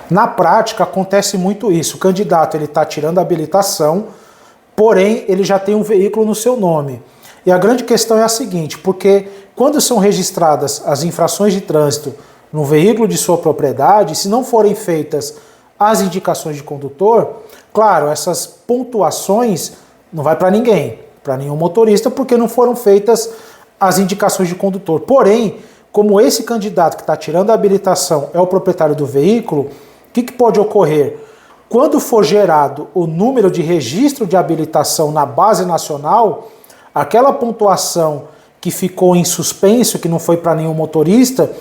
Na prática acontece muito isso, o candidato ele está tirando a habilitação, porém ele já tem um veículo no seu nome. E a grande questão é a seguinte, porque quando são registradas as infrações de trânsito no veículo de sua propriedade, se não forem feitas as indicações de condutor, claro, essas pontuações não vai para ninguém, para nenhum motorista, porque não foram feitas as indicações de condutor. Porém, como esse candidato que está tirando a habilitação é o proprietário do veículo, o que pode ocorrer? Quando for gerado o número de registro de habilitação na base nacional, aquela pontuação que ficou em suspenso, que não foi para nenhum motorista,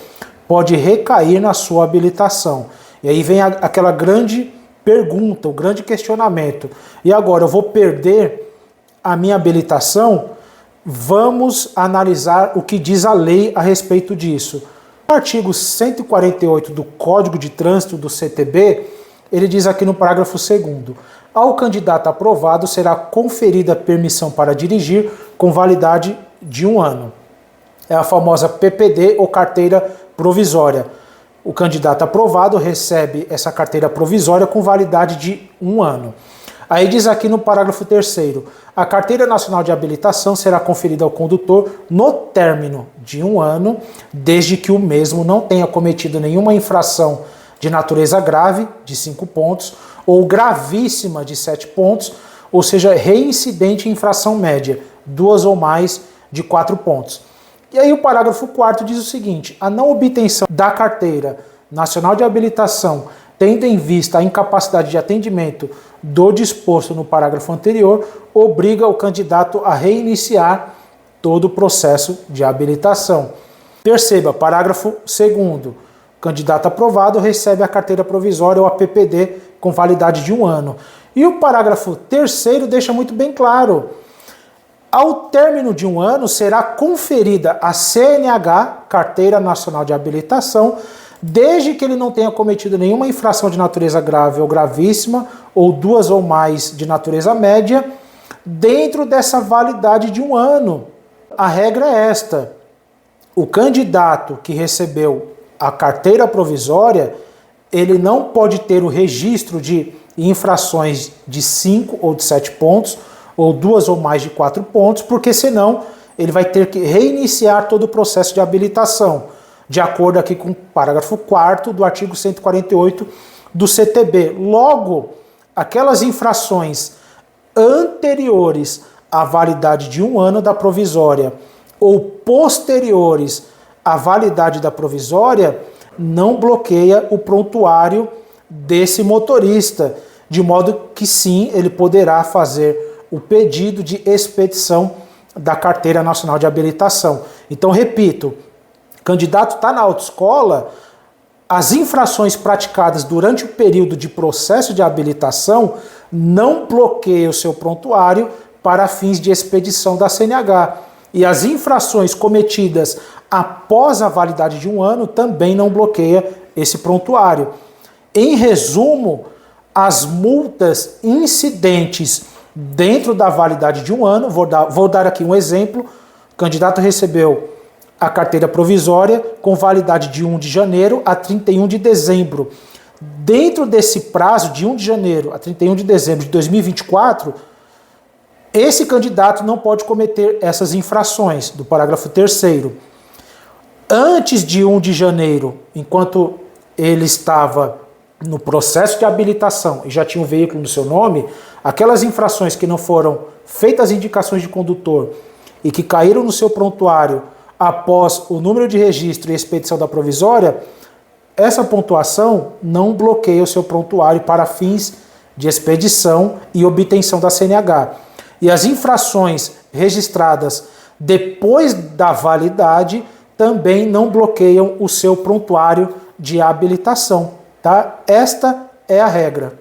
pode recair na sua habilitação. E aí vem aquela grande pergunta, o grande questionamento. E agora, eu vou perder a minha habilitação? Vamos analisar o que diz a lei a respeito disso. No artigo 148 do Código de Trânsito do CTB, ele diz aqui no parágrafo 2º: ao candidato aprovado será conferida permissão para dirigir com validade de 1 ano. É a famosa PPD ou carteira provisória. O candidato aprovado recebe essa carteira provisória com validade de 1 ano. Aí diz aqui no parágrafo 3º: a carteira nacional de habilitação será conferida ao condutor no término de 1 ano, desde que o mesmo não tenha cometido nenhuma infração de natureza grave, de 5 pontos, ou gravíssima, de 7 pontos, ou seja, reincidente em infração média, 2 ou mais, de 4 pontos. E aí o parágrafo 4º diz o seguinte: a não obtenção da carteira nacional de habilitação, tendo em vista a incapacidade de atendimento do disposto no parágrafo anterior, obriga o candidato a reiniciar todo o processo de habilitação. Perceba, parágrafo 2º: o candidato aprovado recebe a carteira provisória ou a PPD com validade de 1 ano. E o parágrafo 3º deixa muito bem claro: ao término de 1 ano será conferida a CNH, Carteira Nacional de Habilitação, desde que ele não tenha cometido nenhuma infração de natureza grave ou gravíssima, ou 2 ou mais de natureza média, dentro dessa validade de 1 ano. A regra é esta: o candidato que recebeu a carteira provisória, ele não pode ter o registro de infrações de 5 ou de 7 pontos, ou 2 ou mais de 4 pontos, porque senão ele vai ter que reiniciar todo o processo de habilitação, de acordo aqui com o parágrafo 4º do artigo 148 do CTB. Logo, aquelas infrações anteriores à validade de 1 ano da provisória ou posteriores à validade da provisória não bloqueia o prontuário desse motorista, de modo que sim, ele poderá fazer o pedido de expedição da Carteira Nacional de Habilitação. Então, repito, o candidato está na autoescola, as infrações praticadas durante o período de processo de habilitação não bloqueiam o seu prontuário para fins de expedição da CNH. E as infrações cometidas após a validade de 1 ano também não bloqueia esse prontuário. Em resumo, as multas incidentes dentro da validade de 1 ano, vou dar aqui um exemplo: o candidato recebeu a carteira provisória com validade de 1 de janeiro a 31 de dezembro. Dentro desse prazo de 1 de janeiro a 31 de dezembro de 2024, esse candidato não pode cometer essas infrações do parágrafo 3º. Antes de 1 de janeiro, enquanto ele estava no processo de habilitação e já tinha um veículo no seu nome, aquelas infrações que não foram feitas indicações de condutor e que caíram no seu prontuário após o número de registro e expedição da provisória, essa pontuação não bloqueia o seu prontuário para fins de expedição e obtenção da CNH. E as infrações registradas depois da validade também não bloqueiam o seu prontuário de habilitação. Tá? Esta é a regra.